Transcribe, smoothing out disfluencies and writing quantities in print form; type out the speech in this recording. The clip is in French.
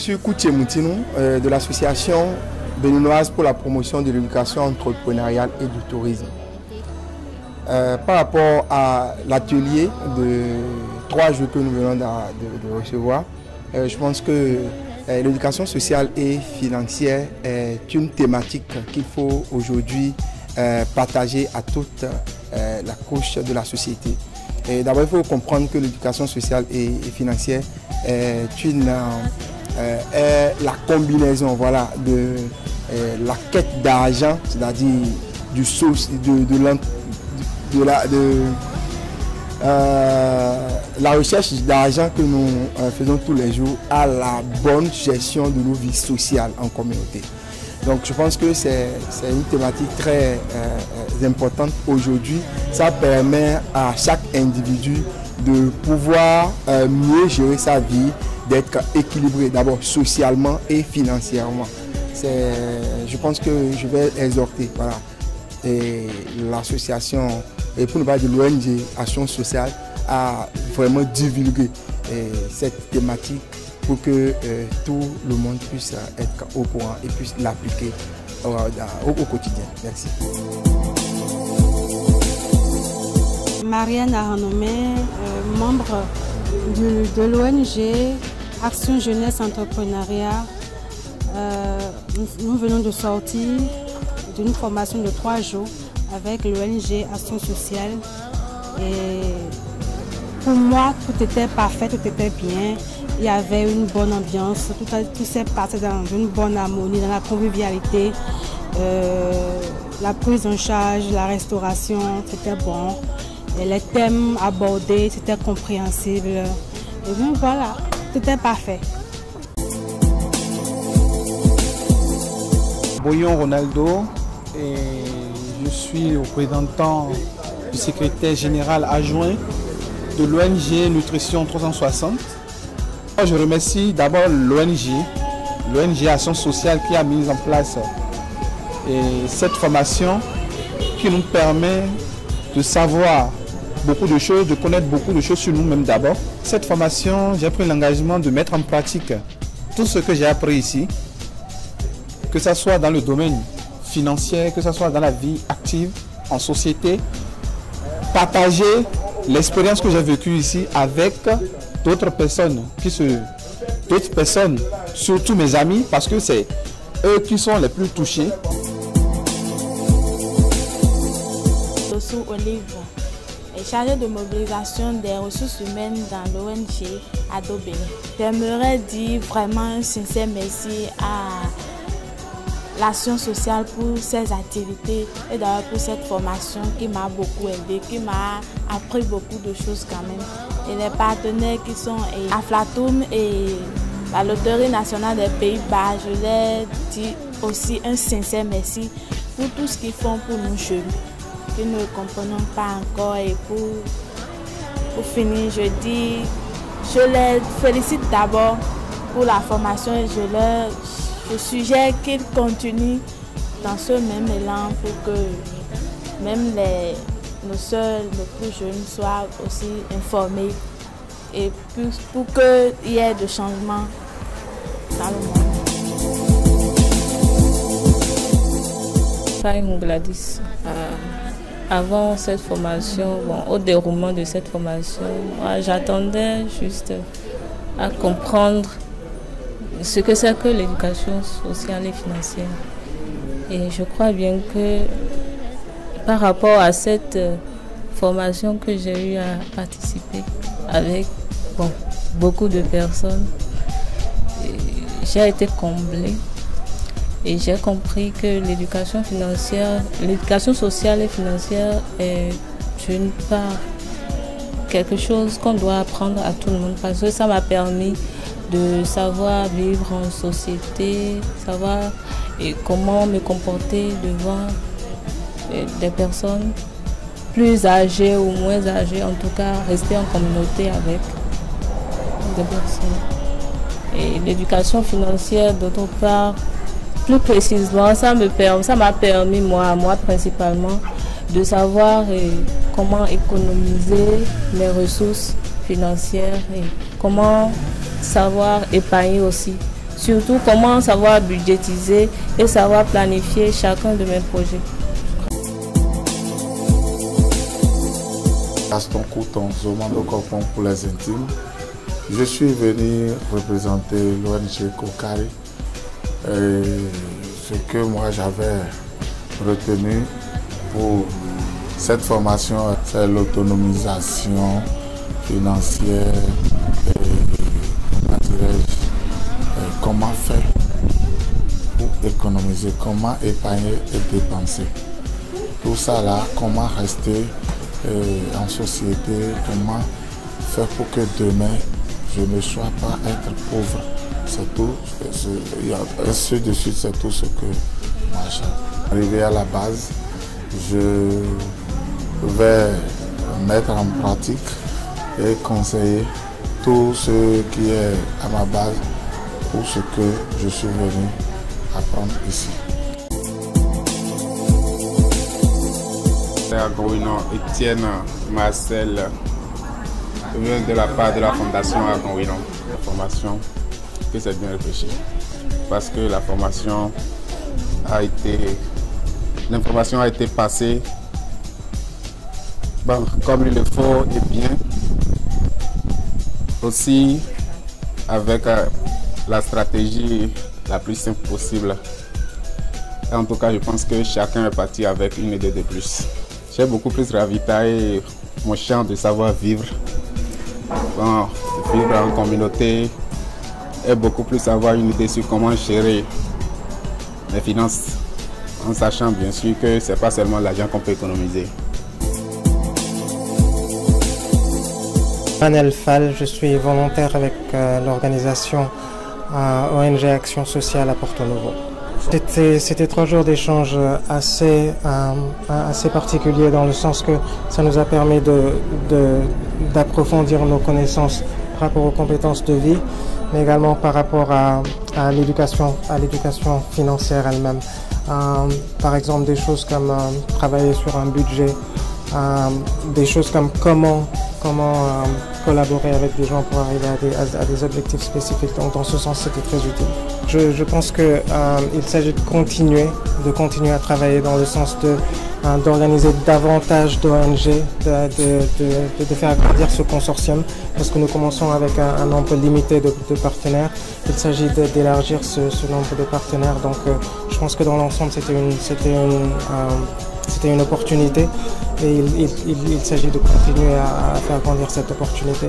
Je suis Koutié Moutinou de l'association béninoise pour la promotion de l'éducation entrepreneuriale et du tourisme. Par rapport à l'atelier de 3 jours que nous venons de recevoir, je pense que l'éducation sociale et financière est une thématique qu'il faut aujourd'hui partager à toute la couche de la société. D'abord, il faut comprendre que l'éducation sociale et financière est la combinaison, voilà, de la quête d'argent, c'est-à-dire la recherche d'argent que nous faisons tous les jours à la bonne gestion de nos vies sociales en communauté. Donc je pense que c'est une thématique très importante aujourd'hui. Ça permet à chaque individu de pouvoir mieux gérer sa vie, d'être équilibré d'abord socialement et financièrement. Je pense que je vais exhorter l'association, et pour ne pas dire l'ONG Action Sociale, à vraiment divulguer cette thématique pour que tout le monde puisse être au courant et puisse l'appliquer au quotidien. Merci. Marianne Arnomé, membre de l'ONG Action Jeunesse Entrepreneuriat. Nous venons de sortir d'une formation de 3 jours avec l'ONG Action Sociale. Et pour moi, tout était parfait, tout était bien. Il y avait une bonne ambiance, tout s'est passé dans une bonne harmonie, dans la convivialité. La prise en charge, la restauration, c'était bon. Et les thèmes abordés, c'était compréhensible. Et bien voilà, tout était parfait. Boyon Ronaldo, et je suis représentant du secrétaire général adjoint de l'ONG Nutrition 360. Je remercie d'abord l'ONG Action Sociale qui a mis en place cette formation qui nous permet de savoir beaucoup de choses, de connaître beaucoup de choses sur nous-mêmes d'abord. Cette formation, j'ai pris l'engagement de mettre en pratique tout ce que j'ai appris ici, que ce soit dans le domaine financier, que ce soit dans la vie active, en société, partager l'expérience que j'ai vécue ici avec d'autres personnes, surtout mes amis, parce que c'est eux qui sont les plus touchés. Dossou Olive est chargée de mobilisation des ressources humaines dans l'ONG Ado Bénin. J'aimerais dire vraiment un sincère merci à l'Action Sociale pour ses activités et d'ailleurs pour cette formation qui m'a beaucoup aidé, qui m'a appris beaucoup de choses quand même. Et les partenaires qui sont Aflatoum et la Loterie nationale des Pays-Bas, je leur dis aussi un sincère merci pour tout ce qu'ils font pour nous jeunes, que nous ne comprenons pas encore. Et pour finir, je les félicite d'abord pour la formation et je suggère qu'ils continuent dans ce même élan pour que même nos sœurs les plus jeunes soient aussi informées et pour qu'il y ait de changements dans le monde. Faïm Gladys. Avant cette formation, au déroulement de cette formation, j'attendais juste à comprendre ce que c'est que l'éducation sociale et financière. Et je crois bien que par rapport à cette formation que j'ai eu à participer avec beaucoup de personnes, j'ai été comblée et j'ai compris que l'éducation sociale et financière est d'une part quelque chose qu'on doit apprendre à tout le monde, parce que ça m'a permis de savoir vivre en société, savoir comment me comporter devant des personnes plus âgées ou moins âgées, en tout cas rester en communauté avec des personnes. Et l'éducation financière, d'autre part, plus précisément, ça m'a permis, moi principalement, de savoir comment économiser mes ressources financières et comment savoir épargner aussi, surtout comment savoir budgétiser et savoir planifier chacun de mes projets. Gaston Couton, Zomando Corpon pour les intimes. Je suis venu représenter l'ONG Kokari. Ce que moi j'avais retenu pour cette formation, c'est l'autonomisation financière et comment faire pour économiser, comment épargner et dépenser. Tout ça là, comment rester en société, comment faire pour que demain je ne sois pas être pauvre. C'est tout, ainsi de suite, c'est tout ce que moi j'ai. Arrivé à la base, je vais mettre en pratique et conseiller tout ce qui est à ma base pour ce que je suis venu apprendre ici. Agrowinon Étienne Marcel, je viens de la part de la Fondation Agrowinon. La formation, que c'est bien réfléchi, parce que la formation l'information a été passée comme il le faut et bien, aussi avec la stratégie la plus simple possible. Et en tout cas, je pense que chacun est parti avec une idée de plus. J'ai beaucoup plus ravitaillé mon champ de savoir-vivre, vivre en communauté, et beaucoup plus avoir une idée sur comment gérer les finances, en sachant bien sûr que ce n'est pas seulement l'argent qu'on peut économiser. Manel Fall, je suis volontaire avec l'organisation ONG Action Sociale à Porto Novo. C'était 3 jours d'échange assez particuliers dans le sens que ça nous a permis d'approfondir nos connaissances par rapport aux compétences de vie, mais également par rapport à l'éducation financière elle-même. Par exemple, des choses comme travailler sur un budget, des choses comme comment collaborer avec des gens pour arriver à des objectifs spécifiques. Donc dans ce sens, c'était très utile. Je pense qu'il s'agit de continuer à travailler dans le sens d'organiser davantage d'ONG, de faire grandir ce consortium, parce que nous commençons avec un nombre limité de partenaires. Il s'agit d'élargir ce nombre de partenaires. Donc je pense que dans l'ensemble, c'était une opportunité et il s'agit de continuer à faire grandir cette opportunité.